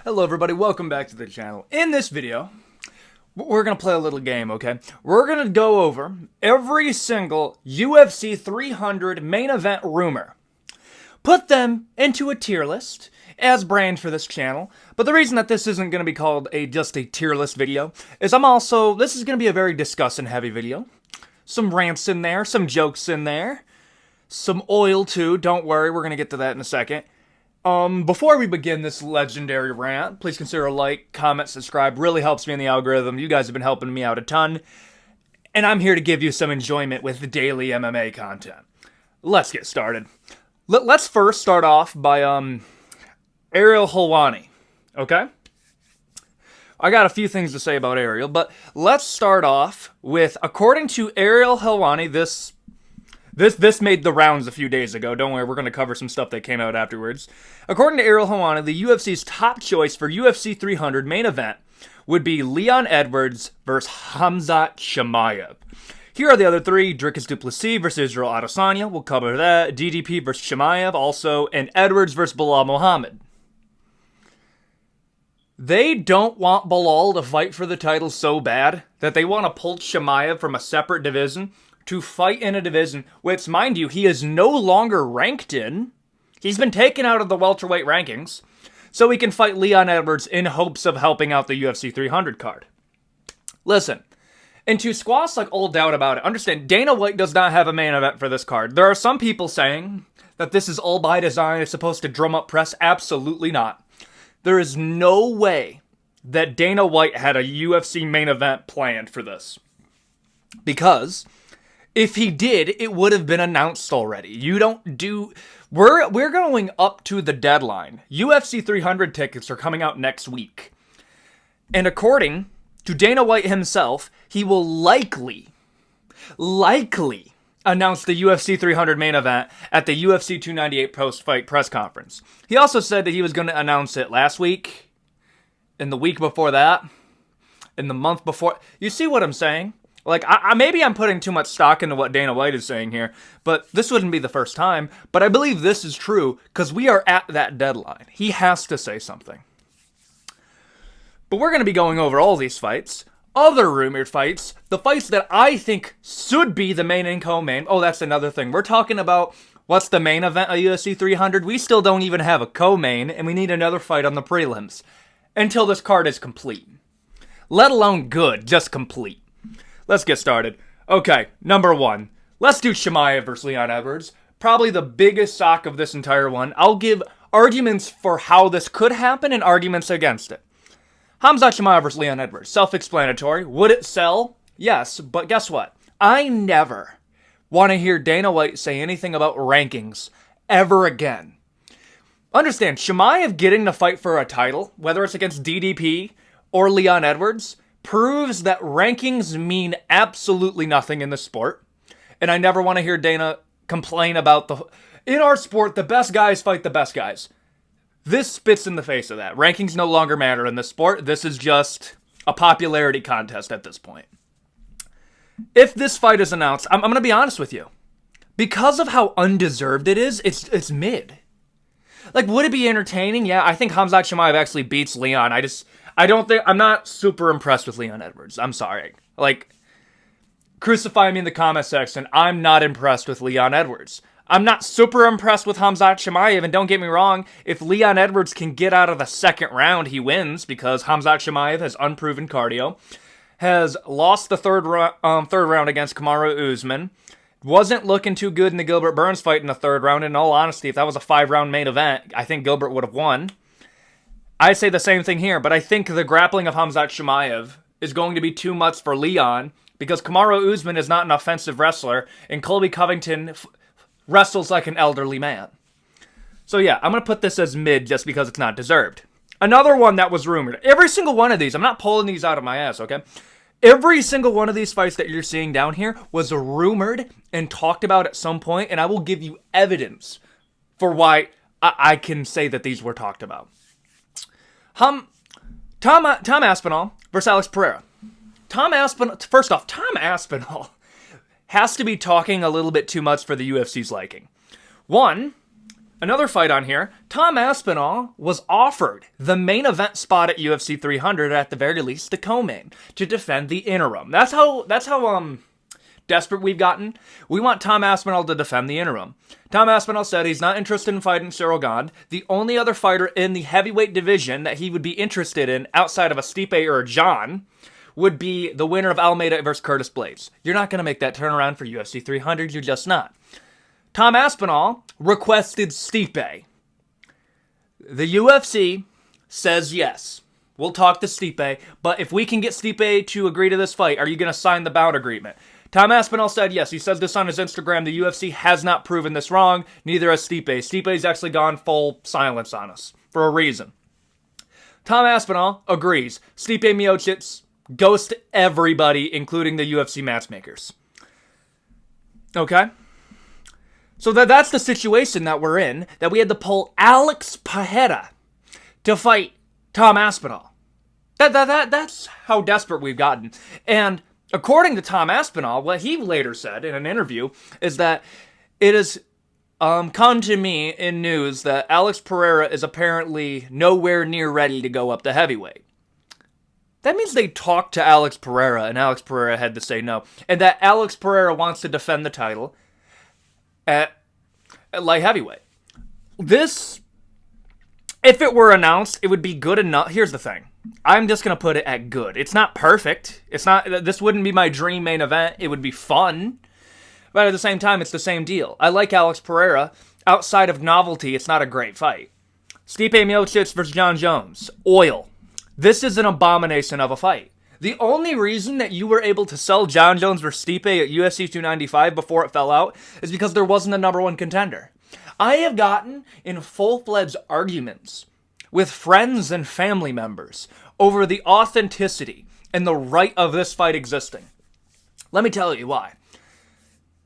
Hello everybody, welcome back to the channel. In this video, we're going to play a little game, okay? We're going to go over every single UFC 300 main event rumor. Put them into a tier list as brand for this channel. But the reason that this isn't going to be called just a tier list video is this is going to be a very discussion heavy video. Some rants in there, some jokes in there, some oil too. Don't worry, we're going to get to that in a second. Before we begin this legendary rant, please consider a like, comment, subscribe. Really helps me in the algorithm. You guys have been helping me out a ton. And I'm here to give you some enjoyment with the daily MMA content. Let's get started. Let's first start off by, Ariel Helwani. Okay? I got a few things to say about Ariel, but let's start off with, according to Ariel Helwani, This made the rounds a few days ago. Don't worry, we're going to cover some stuff that came out afterwards. According to Ariel Helwani, the UFC's top choice for UFC 300 main event would be Leon Edwards versus Khamzat Chimaev. Here are the other three: Dricus du Plessis versus Israel Adesanya. We'll cover that. DDP versus Chimaev also, and Edwards versus Belal Muhammad. They don't want Belal to fight for the title so bad that they want to pull Chimaev from a separate division to fight in a division which, mind you, he is no longer ranked in. He's been taken out of the welterweight rankings, so he can fight Leon Edwards in hopes of helping out the UFC 300 card. Listen, and to squash all doubt about it, understand, Dana White does not have a main event for this card. There are some people saying that this is all by design, it's supposed to drum up press. Absolutely not. There is no way that Dana White had a UFC main event planned for this. Because if he did, it would have been announced already. We're going up to the deadline. UFC 300 tickets are coming out next week. And according to Dana White himself, he will likely announce the UFC 300 main event at the UFC 298 post-fight press conference. He also said that he was going to announce it last week, and the week before that, and the month before. You see what I'm saying? Maybe I'm putting too much stock into what Dana White is saying here, but this wouldn't be the first time. But I believe this is true because we are at that deadline. He has to say something. But we're going to be going over all these fights, other rumored fights, the fights that I think should be the main and co-main. Oh, that's another thing. We're talking about what's the main event of UFC 300. We still don't even have a co-main, and we need another fight on the prelims until this card is complete. Let alone good, just complete. Let's get started. Okay, number one. Let's do Chimaev versus Leon Edwards. Probably the biggest shock of this entire one. I'll give arguments for how this could happen and arguments against it. Khamzat Chimaev versus Leon Edwards. Self-explanatory. Would it sell? Yes, but guess what? I never want to hear Dana White say anything about rankings ever again. Understand, Chimaev getting to fight for a title, whether it's against DDP or Leon Edwards, proves that rankings mean absolutely nothing in the sport. And I never want to hear Dana complain about in our sport, the best guys fight the best guys. This spits in the face of that. Rankings no longer matter in this sport. This is just a popularity contest at this point. If this fight is announced, I'm going to be honest with you. Because of how undeserved it is, it's mid. Would it be entertaining? Yeah, I think Khamzat Chimaev actually beats Leon. I'm not super impressed with Leon Edwards. I'm sorry. Crucify me in the comment section. I'm not impressed with Leon Edwards. I'm not super impressed with Khamzat Chimaev, and don't get me wrong, if Leon Edwards can get out of the second round, he wins, because Khamzat Chimaev has unproven cardio, has lost the third round against Kamaru Usman, wasn't looking too good in the Gilbert Burns fight in the third round. In all honesty, if that was a 5-round main event, I think Gilbert would have won. I say the same thing here, but I think the grappling of Khamzat Chimaev is going to be too much for Leon because Kamaru Usman is not an offensive wrestler, and Colby Covington wrestles like an elderly man. So yeah, I'm going to put this as mid just because it's not deserved. Another one that was rumored. Every single one of these, I'm not pulling these out of my ass, okay? Every single one of these fights that you're seeing down here was rumored and talked about at some point, and I will give you evidence for why I can say that these were talked about. Tom Aspinall versus Alex Pereira. First off, Tom Aspinall has to be talking a little bit too much for the UFC's liking. One, Another fight on here. Tom Aspinall was offered the main event spot at UFC 300, at the very least the co-main, to defend the interim. That's how desperate we've gotten. We want Tom Aspinall to defend the interim. Tom Aspinall said he's not interested in fighting Cyril Gane. The only other fighter in the heavyweight division that he would be interested in outside of a Stipe or a John would be the winner of Almeida versus Curtis Blades. You're not going to make that turnaround for UFC 300. You're just not. Tom Aspinall requested Stipe. The UFC says yes. We'll talk to Stipe, but if we can get Stipe to agree to this fight, are you going to sign the bout agreement? Tom Aspinall said yes. He says this on his Instagram. The UFC has not proven this wrong. Neither has Stipe. Stipe's actually gone full silence on us for a reason. Tom Aspinall agrees. Stipe Miocic ghost everybody, including the UFC matchmakers. Okay? So that's the situation that we're in, that we had to pull Alex Pereira to fight Tom Aspinall. That's how desperate we've gotten. And according to Tom Aspinall, what he later said in an interview is that it has come to me in news that Alex Pereira is apparently nowhere near ready to go up to heavyweight. That means they talked to Alex Pereira, and Alex Pereira had to say no. And that Alex Pereira wants to defend the title at light heavyweight. This, if it were announced, it would be good enough. Here's the thing. I'm just going to put it at good. It's not perfect. This wouldn't be my dream main event. It would be fun. But at the same time, it's the same deal. I like Alex Pereira. Outside of novelty, it's not a great fight. Stipe Miocic versus Jon Jones. Oil. This is an abomination of a fight. The only reason that you were able to sell Jon Jones versus Stipe at UFC 295 before it fell out is because there wasn't a number one contender. I have gotten in full-fledged arguments with friends and family members over the authenticity and the right of this fight existing. Let me tell you why.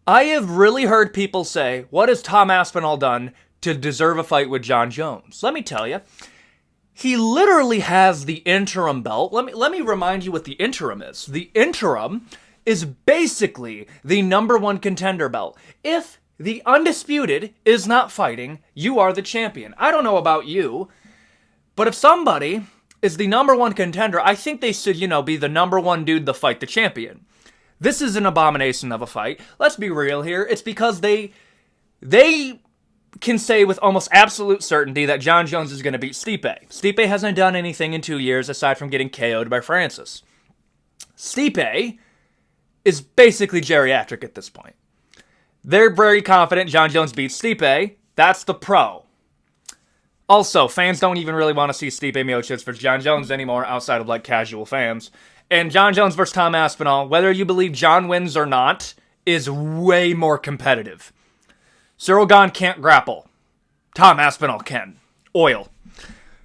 I have really heard people say, what has Tom Aspinall done to deserve a fight with Jon Jones? Let me tell you. He literally has the interim belt. Let me remind you what the interim is. The interim is basically the number one contender belt. If the undisputed is not fighting, you are the champion. I don't know about you, but if somebody is the number one contender, I think they should, be the number one dude to fight the champion. This is an abomination of a fight. Let's be real here. It's because they can say with almost absolute certainty that Jon Jones is going to beat Stipe. Stipe hasn't done anything in 2 years aside from getting KO'd by Francis. Stipe is basically geriatric at this point. They're very confident Jon Jones beats Stipe. That's the pro. Also, fans don't even really want to see Stipe Miocic versus Jon Jones anymore outside of casual fans. And Jon Jones versus Tom Aspinall, whether you believe Jon wins or not, is way more competitive. Cyril Gane can't grapple. Tom Aspinall can. Oil.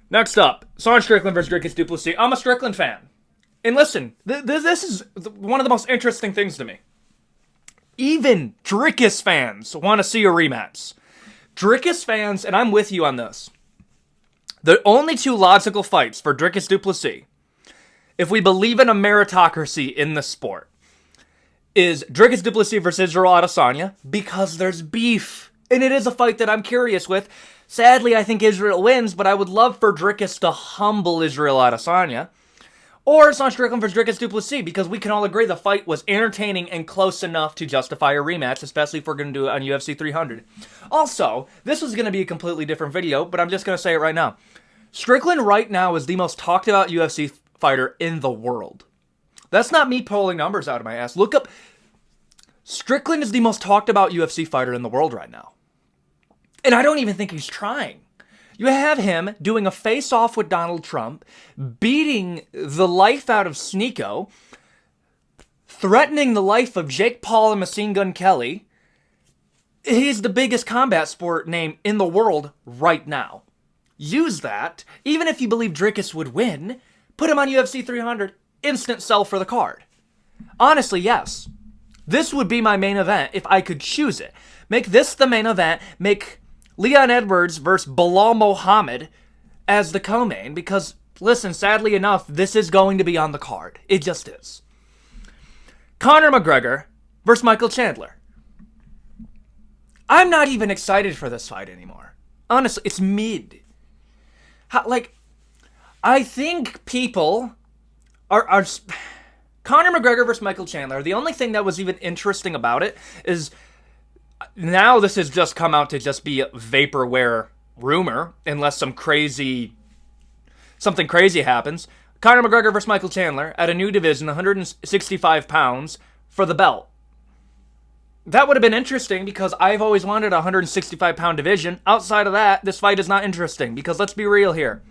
Next up, Sean Strickland versus Dricus du Plessis. I'm a Strickland fan. And listen, this is one of the most interesting things to me. Even Dricus fans want to see a rematch. Dricus fans, and I'm with you on this, the only two logical fights for Dricus du Plessis, if we believe in a meritocracy in the sport, is Dricus du Plessis versus Israel Adesanya, because there's beef. And it is a fight that I'm curious with. Sadly, I think Israel wins, but I would love for Dricus to humble Israel Adesanya. Or Sean Strickland versus Dricus du Plessis, because we can all agree the fight was entertaining and close enough to justify a rematch, especially if we're going to do it on UFC 300. Also, this was going to be a completely different video, but I'm just going to say it right now. Strickland right now is the most talked about UFC fighter in the world. That's not me pulling numbers out of my ass. Look up. Strickland is the most talked about UFC fighter in the world right now. And I don't even think he's trying. You have him doing a face-off with Donald Trump, beating the life out of Sneeko, threatening the life of Jake Paul and Machine Gun Kelly. He's the biggest combat sport name in the world right now. Use that. Even if you believe Dricus would win, put him on UFC 300. Instant sell for the card. Honestly, yes. This would be my main event if I could choose it. Make this the main event. Make Leon Edwards versus Bilal Muhammad as the co-main. Because, listen, sadly enough, this is going to be on the card. It just is. Conor McGregor versus Michael Chandler. I'm not even excited for this fight anymore. Honestly, it's mid. I think people are Conor McGregor versus Michael Chandler. The only thing that was even interesting about it is now this has just come out to just be a vaporware rumor, unless something crazy happens. Conor McGregor versus Michael Chandler at a new division, 165 pounds, for the belt. That would have been interesting because I've always wanted a 165-pound division. Outside of that, this fight is not interesting because let's be real here.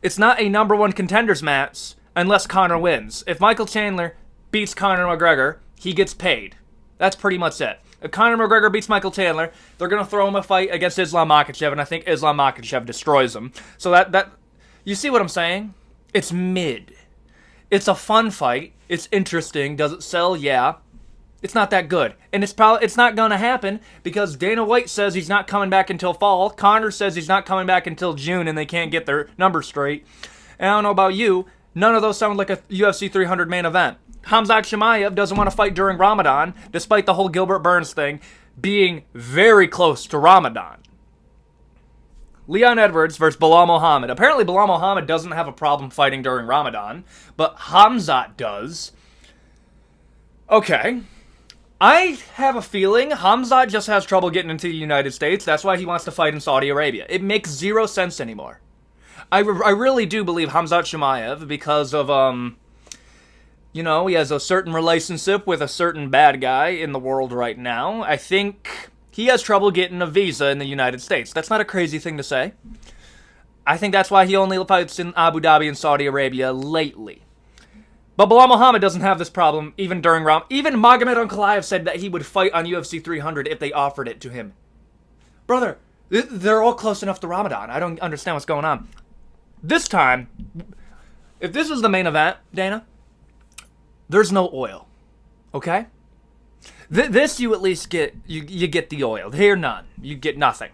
It's not a number one contenders match unless Conor wins. If Michael Chandler beats Conor McGregor, he gets paid. That's pretty much it. If Conor McGregor beats Michael Chandler, they're going to throw him a fight against Islam Makhachev, and I think Islam Makhachev destroys him. So that you see what I'm saying? It's mid. It's a fun fight. It's interesting. Does it sell? Yeah. It's not that good. And it's not going to happen because Dana White says he's not coming back until fall. Conor says he's not coming back until June, and they can't get their numbers straight. And I don't know about you, none of those sound like a UFC 300 main event. Khamzat Chimaev doesn't want to fight during Ramadan, despite the whole Gilbert Burns thing being very close to Ramadan. Leon Edwards versus Bilal Muhammad. Apparently Bilal Muhammad doesn't have a problem fighting during Ramadan, but Khamzat does. Okay. I have a feeling Khamzat just has trouble getting into the United States. That's why he wants to fight in Saudi Arabia. It makes zero sense anymore. I really do believe Khamzat Chimaev because of, he has a certain relationship with a certain bad guy in the world right now. I think he has trouble getting a visa in the United States. That's not a crazy thing to say. I think that's why he only fights in Abu Dhabi and Saudi Arabia lately. But Bilal Muhammad doesn't have this problem even during Even Magomed Ankalaev said that he would fight on UFC 300 if they offered it to him. Brother, they're all close enough to Ramadan. I don't understand what's going on. This time, if this is the main event, Dana, there's no oil. Okay? This you at least get, you get the oil. Here, none. You get nothing.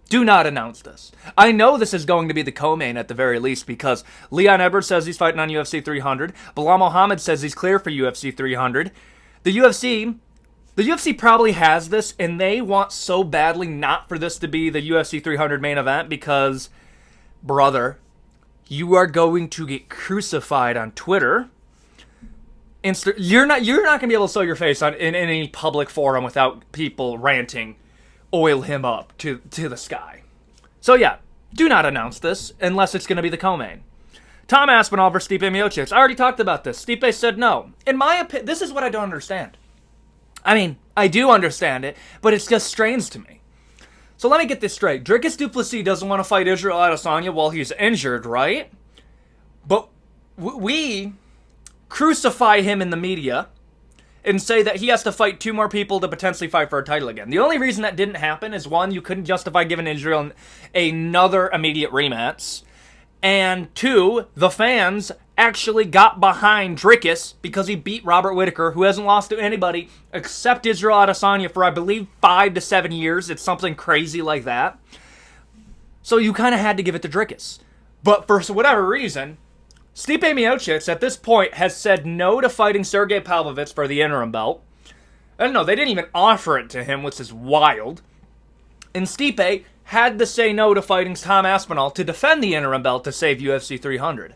Do not announce this. I know this is going to be the co-main at the very least because Leon Edwards says he's fighting on UFC 300. Bilal Muhammad says he's clear for UFC 300. The UFC probably has this, and they want so badly not for this to be the UFC 300 main event because, brother, you are going to get crucified on Twitter. You're not going to be able to show your face in any public forum without people ranting. Oil him up to the sky. So yeah, do not announce this unless it's going to be the co-main. Tom Aspinall versus Stipe Miocic. I already talked about this. Stipe said no. In my opinion, this is what I don't understand. I mean, I do understand it, but it's just strange to me. So let me get this straight. Dricus du Plessis doesn't want to fight Israel Adesanya while he's injured, right? But we crucify him in the media and say that he has to fight two more people to potentially fight for a title again. The only reason that didn't happen is, one, you couldn't justify giving Israel another immediate rematch, and two, the fans actually got behind Dricus because he beat Robert Whittaker, who hasn't lost to anybody except Israel Adesanya for, I believe, 5 to 7 years. It's something crazy like that. So you kind of had to give it to Dricus. But for whatever reason, Stipe Miocic, at this point, has said no to fighting Sergey Pavlovich for the interim belt. I don't know, they didn't even offer it to him, which is wild. And Stipe had to say no to fighting Tom Aspinall to defend the interim belt to save UFC 300.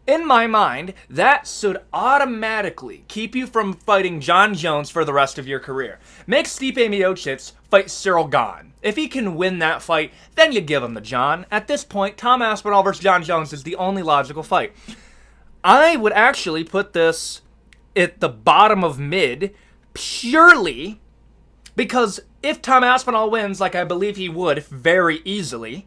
In my mind, that should automatically keep you from fighting Jon Jones for the rest of your career. Make Stipe Miocic fight Cyril Gane. If he can win that fight, then you give him the Jon. At this point, Tom Aspinall versus Jon Jones is the only logical fight. I would actually put this at the bottom of mid, purely because if Tom Aspinall wins, like I believe he would very easily,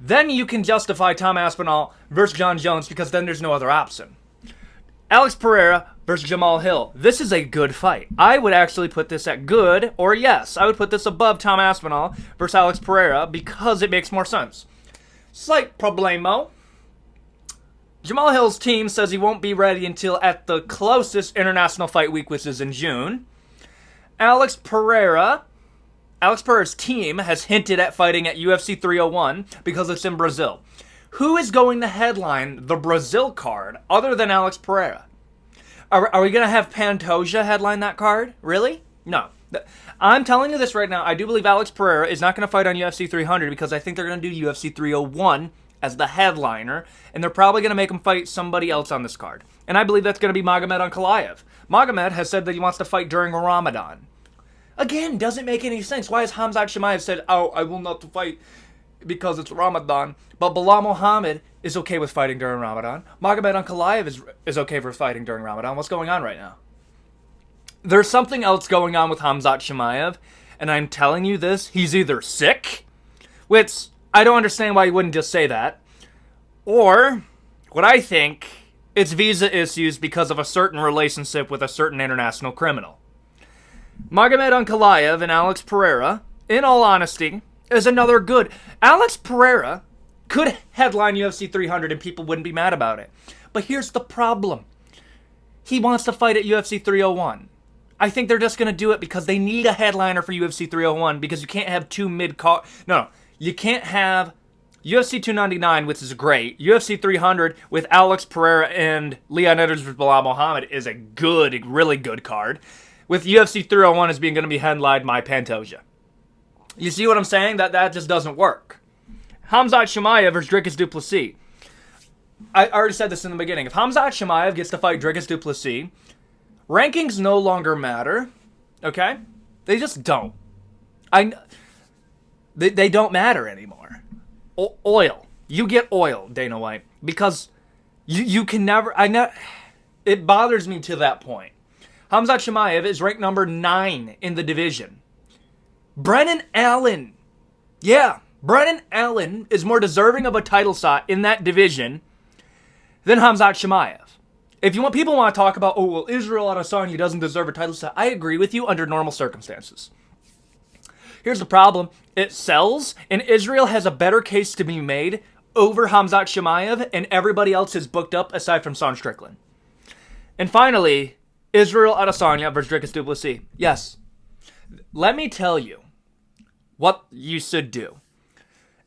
then you can justify Tom Aspinall versus Jon Jones because then there's no other option. Alex Pereira versus Jamal Hill. This is a good fight. I would actually put this at good, or yes, I would put this above Tom Aspinall versus Alex Pereira because it makes more sense. Slight problemo. Jamal Hill's team says he won't be ready until at the closest international fight week, which is in June. Alex Pereira's team has hinted at fighting at UFC 301 because it's in Brazil. Who is going to headline the Brazil card other than Alex Pereira? Are we going to have Pantoja headline that card? Really? No. I'm telling you this right now. I do believe Alex Pereira is not going to fight on UFC 300 because I think they're going to do UFC 301 as the headliner, and they're probably going to make him fight somebody else on this card. And I believe that's going to be Magomed Ankalaev. Magomed has said that he wants to fight during Ramadan. Again, doesn't make any sense. Why has Khamzat Chimaev said, "Oh, I will not fight because it's Ramadan," but Bilal Muhammad is okay with fighting during Ramadan? Magomed Ankalaev is okay for fighting during Ramadan. What's going on right now? There's something else going on with Khamzat Chimaev, and I'm telling you this, he's either sick, which I don't understand why he wouldn't just say that, or what I think, it's visa issues because of a certain relationship with a certain international criminal. Magomed Ankalaev and Alex Pereira, in all honesty, is another good. Alex Pereira could headline UFC 300 and people wouldn't be mad about it. But here's the problem. He wants to fight at UFC 301. I think they're just going to do it because they need a headliner for UFC 301 because you can't have two mid-card. No, you can't have UFC 299, which is great. UFC 300 with Alex Pereira and Leon Edwards with Bilal Muhammad is a good, really good card. With UFC 301 as being going to be headlined by Pantoja. You see what I'm saying? That just doesn't work. Khamzat Chimaev versus Dricus du Plessis. I already said this in the beginning. If Khamzat Chimaev gets to fight Dricus du Plessis, rankings no longer matter. Okay? They just don't. They don't matter anymore. Oil. You get oil, Dana White. Because you can never... It bothers me to that point. Khamzat Chimaev is ranked number 9 in the division. Brennan Allen. Yeah, Brennan Allen is more deserving of a title shot in that division than Khamzat Chimaev. If people want to talk about, oh, well, Israel Adesanya doesn't deserve a title shot, I agree with you under normal circumstances. Here's the problem. It sells, and Israel has a better case to be made over Khamzat Chimaev, and everybody else is booked up aside from Sean Strickland. And finally, Israel Adesanya versus Dricus du Plessis. Yes. Let me tell you what you should do.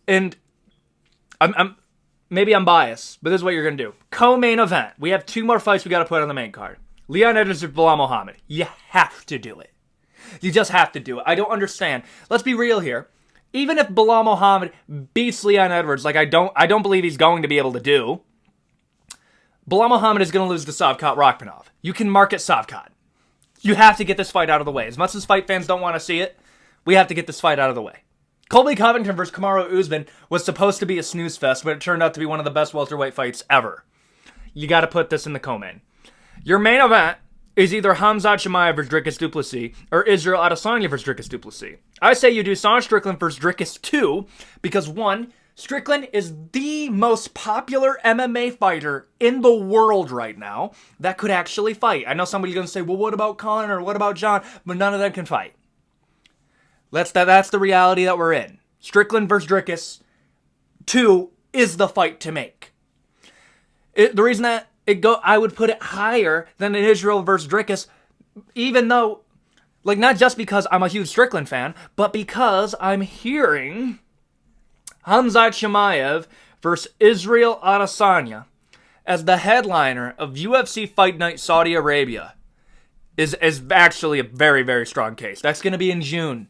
And maybe I'm biased, but this is what you're going to do. Co-main event. We have 2 more fights we got to put on the main card. Leon Edwards versus Bilal Muhammad. You have to do it. You just have to do it. I don't understand. Let's be real here. Even if Bilal Muhammad beats Leon Edwards, like I don't believe he's going to be able to do, Bilal Muhammad is going to lose to Shavkat Rakhmonov. You can market Shavkat. You have to get this fight out of the way. As much as fight fans don't want to see it, we have to get this fight out of the way. Colby Covington versus Kamaru Usman was supposed to be a snooze fest, but it turned out to be one of the best welterweight fights ever. You got to put this in the co-main. Your main event is either Khamzat Chimaev versus Dricus du Plessis or Israel Adesanya versus Dricus du Plessis. I say you do Sean Strickland versus Dricus 2 because 1, Strickland is the most popular MMA fighter in the world right now that could actually fight. I know somebody's going to say, well, what about Conor? What about John? But none of them can fight. That's the reality that we're in. Strickland versus Dricus 2 is the fight to make. The reason that I would put it higher than an Israel versus Dricus, even though, like, not just because I'm a huge Strickland fan, but because I'm hearing Khamzat Chimaev versus Israel Adesanya as the headliner of UFC Fight Night Saudi Arabia is actually a very, very strong case. That's going to be in June.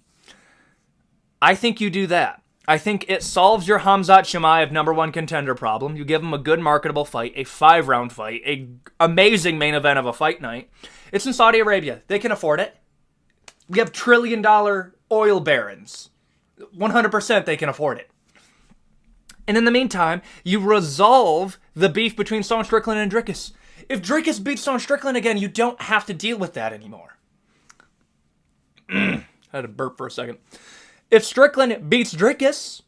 I think you do that. I think it solves your Khamzat Chimaev number 1 contender problem. You give him a good marketable fight, a 5-round fight, a amazing main event of a fight night. It's in Saudi Arabia. They can afford it. We have trillion-dollar oil barons. 100% they can afford it. And in the meantime, you resolve the beef between Sean Strickland and Dricus. If Dricus beats Sean Strickland again, you don't have to deal with that anymore. I had to burp for a second. If Strickland beats Dricus,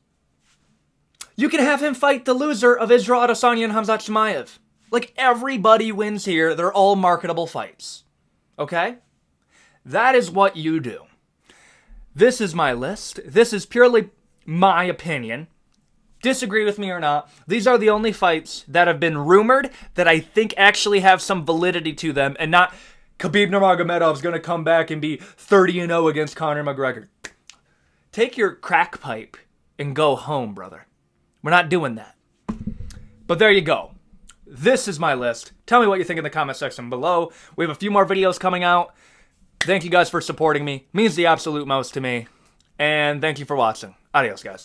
you can have him fight the loser of Israel Adesanya and Khamzat Chimaev. Like, everybody wins here. They're all marketable fights. Okay? That is what you do. This is my list. This is purely my opinion. Disagree with me or not, these are the only fights that have been rumored that I think actually have some validity to them, and not Khabib Nurmagomedov's going to come back and be 30-0 against Conor McGregor. Take your crack pipe and go home, brother. We're not doing that. But there you go. This is my list. Tell me what you think in the comment section below. We have a few more videos coming out. Thank you guys for supporting me. Means the absolute most to me. And thank you for watching. Adios, guys.